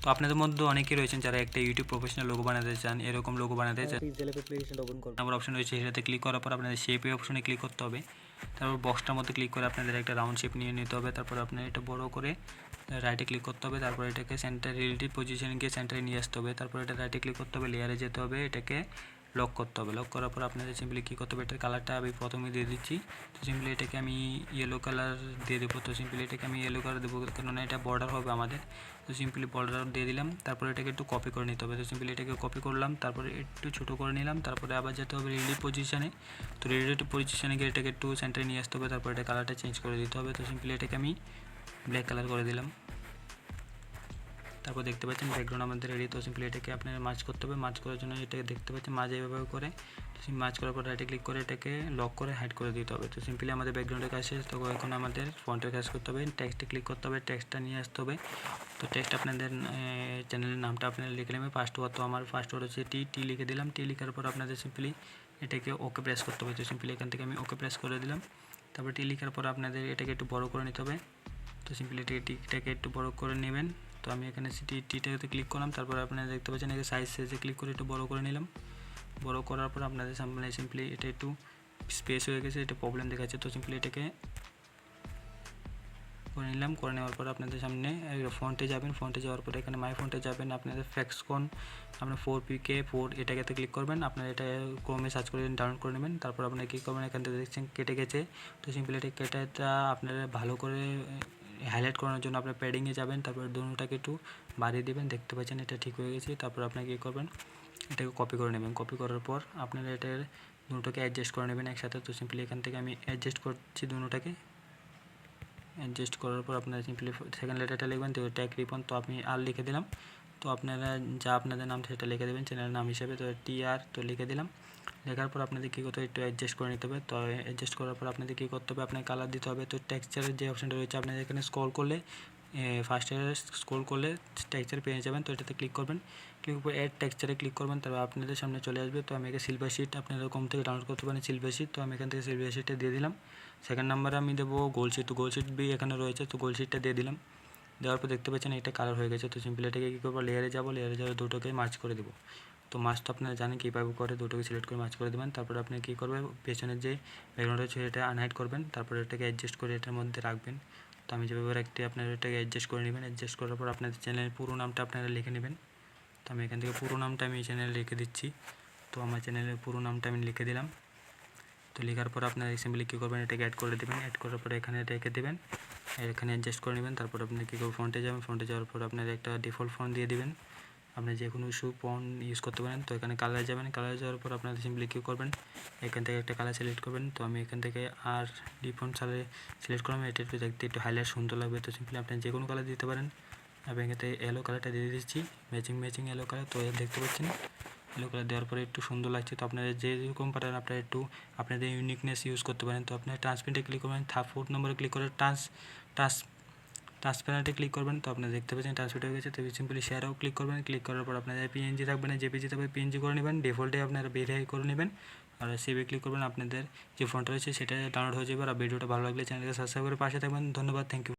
তো আপনাদের মধ্যে অনেকেই রয়েছেন যারা একটা ইউটিউব প্রফেশনাল লোগো বানাতে চান, এরকম লোগো বানাতে চান। নাম্বার অপশন রয়েছে, সেটাতে ক্লিক করার পর আপনাদের শেপে অপশনে ক্লিক করতে হবে। তারপর বক্সটার মধ্যে ক্লিক করে আপনাদের একটা রাউন্ড শেপ নিয়ে নিতে হবে। তারপর আপনার এটা বড় করে রাইটে ক্লিক করতে হবে। তারপর এটাকে সেন্টার রিলেটিভ পজিশনে গিয়ে সেন্টারে নিয়ে আসতে হবে। তারপর এটা রাইটে ক্লিক করতে হবে, লেয়ারে যেতে হবে, এটাকে লক করতে হবে। লক করার পর আপনাদের সিম্পলি কী করতে হবে, এটার কালারটা আমি প্রথমে দিয়ে দিচ্ছি। তো সিম্পলি এটাকে আমি ইয়েলো কালার দিয়ে দেবো। তো সিম্পলি এটাকে আমি ইয়েলো কালার দেবো, কেননা এটা বর্ডার হবে আমাদের। তো সিম্পলি বর্ডার দিয়ে দিলাম। তারপরে এটাকে একটু কপি করে নিতে হবে। তো সিম্পলি এটাকে কপি করলাম, তারপরে একটু ছোটো করে নিলাম। তারপরে আবার যেতে হবে রিলেটিভ পজিশনে। তো রিলেটিভ পজিশনে গিয়ে এটাকে একটু সেন্টারে নিয়ে আসতে হবে। তারপর এটা কালারটা চেঞ্জ করে দিতে হবে। তো সিম্পলি এটাকে আমি ব্ল্যাক কালার করে দিলাম। তারপর দেখতে পাচ্ছেন ব্যাকগ্রাউন্ড আমাদের রেডি। তো সিম্পলি এটাকে আপনার মার্জ করতে হবে। মার্জ করার জন্য এটাকে দেখতে পাচ্ছেন মাঝে এভাবে করে মার্জ করার পর রাইটে ক্লিক করে এটাকে লক করে হাইড করে দিতে হবে। তো সিম্পলি আমাদের ব্যাকগ্রাউন্ডের কাজ শেষ। তো এখন আমাদের ফন্টের কাজ করতে হবে, টেক্সটে ক্লিক করতে হবে, টেক্সটটা নিয়ে আসতে হবে। তো টেক্সট আপনাদের চ্যানেলের নামটা আপনারা লিখে নেবেন। ফার্স্ট ওয়ার্ড, তো আমার ফার্স্ট ওয়ার্ড হচ্ছে টি লিখে দিলাম। টি লেখার পর আপনাদের সিম্পলি এটাকে ওকে প্রেস করতে হবে। তো সিম্পলি এখান থেকে আমি ওকে প্রেস করে দিলাম। তারপর টি লেখার পর আপনাদের এটাকে একটু বড় করে নিতে হবে। তো সিম্পলি টিটাকে একটু বড় করে নেবেন। তো আমি এখানে টিটাতে ক্লিক করলাম। তারপর আপনারা দেখতে পাচ্ছেন এখানে সাইজে ক্লিক করে একটু বড় করে নিলাম। বড় করার পর আপনাদের সামনে সিম্পলি এটা একটু স্পেস হয়ে গেছে, এটা প্রবলেম দেখাচ্ছে। তো সিম্পলি এটাকে করে নিলাম। করে নেওয়ার পর আপনাদের সামনে ফন্টে যাবেন। ফন্টে যাওয়ার পর এখানে মাই ফন্টে যাবেন। আপনাদের ফ্যাক্সকন আপনার 4PK4 এটাকে ক্লিক করবেন। আপনারা এটা ক্রোমে সার্চ করে ডাউনলোড করে নেবেন। তারপর আপনারা কী করবেন, এখান থেকে দেখছেন কেটে গেছে। তো সিম্পলি এটা কেটেটা আপনারা ভালো করে হাইলাইট করানোর জন্য আপনার প্যাডিংয়ে যাবেন। তারপর দুটোটাকে একটু বাড়িয়ে দেবেন। দেখতে পাচ্ছেন এটা ঠিক হয়ে গেছে। তারপর আপনারা কী করবেন, এটাকে কপি করে নেবেন। কপি করার পর আপনারা এটার দুটোকে অ্যাডজাস্ট করে নেবেন একসাথে। তো সিম্পলি এখান থেকে আমি অ্যাডজাস্ট করছি দুটোটাকে। অ্যাডজাস্ট করার পর আপনারা সিম্পলি সেকেন্ড লেটারটা লিখবেন। তো ট্যাগ রিপন, তো আমি আর লিখে দিলাম। তো আপনারা যা আপনাদের নাম সেটা লিখে দেবেন চ্যানেলের নাম হিসেবে। তো TR তো লিখে দিলাম। লেখার পর আপনাদের কী করতে হবে, একটু অ্যাডজাস্ট করে নিতে হবে। তো অ্যাডজাস্ট করার পর আপনাদের কী করতে হবে, আপনার কালার দিতে হবে। তো টেক্সচারের যে অপশানটা রয়েছে আপনাদের এখানে স্ক্রল করলে ফার্স্টে স্ক্রল করলে টেক্সচার পেয়ে যাবেন। তো এটাতে ক্লিক করবেন। ক্লিক করে অ্যাড টেক্সচারে ক্লিক করবেন। তারপর আপনাদের সামনে চলে আসবে। তো আমি এখানে সিলভার শিট আপনারা কম থেকে ডাউনলোড করতে পারেন সিলভার শিট। তো আমি এখান থেকে সিলভার শিটটা দিয়ে দিলাম। সেকেন্ড নাম্বারে আমি দেবো গোল্ড শিট। তো গোল্ড শিট বি এখানে রয়েছে, তো গোল্ড শিটটা দিয়ে দিলাম। দেওয়ার পর দেখতে পাচ্ছেন এটা কালার হয়ে গেছে। তো সিম্পলি এটাকে কী করবো, লেয়ারে যাবো, লেয়ারে যাবো, দুটোকে মার্চ করে দেবো। তো মার্চ তো আপনারা জানেন কীভাবে করে, দুটোকে সিলেক্ট করে মার্চ করে দেবেন। তারপরে আপনি কী করবেন, পেছনের যে ব্যাকগ্রাউন্ড রয়েছে এটা আনহাইড করবেন। তারপরে এটাকে অ্যাডজাস্ট করে এটার মধ্যে রাখবেন। তো আমি যেভাবে রাখতে আপনারা এটাকে অ্যাডজাস্ট করে নেবেন। অ্যাডজাস্ট করার পর আপনাদের চ্যানেলের পুরো নামটা আপনারা লিখে নেবেন। তো আমি এখান থেকে পুরো নামটা আমি চ্যানেলে লিখে দিচ্ছি। তো আমার চ্যানেলের পুরো নামটা আমি লিখে দিলাম। তো লেখার পর আপনারা সিম্পলি কী করবেন, এটাকে অ্যাড করে দেবেন। অ্যাড করার পরে এখানে রেখে দেবেন, এখানে অ্যাডজাস্ট করে নেবেন। তারপর আপনি কী করবেন, ফন্টে যাবেন। ফন্টে যাওয়ার পর আপনার একটা ডিফল্ট ফন্ট দিয়ে দেবেন। আপনি যে কোনো ফন্ট ইউজ করতে পারেন। তো এখানে কালারে যাবেন। কালারে যাওয়ার পর আপনারা সিম্পলি কী করবেন, এখান থেকে একটা কালার সিলেক্ট করবেন। তো আমি এখান থেকে আর ডিফল্ট কালারে সিলেক্ট করলাম। এটা একটু দেখতে একটু হাইলাইট সুন্দর লাগবে। তো সিম্পলি আপনি যে কোনো কালার দিতে পারেন। আমি এখান থেকে ইয়েলো কালারটা দিয়ে দিচ্ছি, ম্যাচিং ইয়েলো কালার। তো দেখতে পাচ্ছেন ইয়েলো কালার দেওয়ার পরে একটু সুন্দর লাগছে। তো আপনারা যেরকম পারেন আপনারা একটু আপনাদের ইউনিকনেস ইউজ করতে পারেন। তো আপনার ট্রান্সপেরেন্টে ক্লিক করবেন, 4 নম্বরে ক্লিক করে ট্রান্সপারেন্টে ক্লিক করবেন। তো আপনারা দেখতে পাচ্ছেন ট্রান্সপেরেন্ট হয়ে গেছে। তো সিম্পলি শেয়ারও ক্লিক করবেন। ক্লিক করার পর আপনাদের PNG থাকবে না, JPG থাকবে PNG করে নেবেন। ডিফল্টে আপনারা ভেরিফাই করে নেবেন আর সেভে ক্লিক করবেন। আপনাদের যে ফোনটা রয়েছে সেটা ডাউনলোড হয়ে যাবে। আর ভিডিওটা ভালো লাগলে চ্যানেলকে সাবস্ক্রাইব করে পাশে থাকবেন। ধন্যবাদ, থ্যাংক ইউ।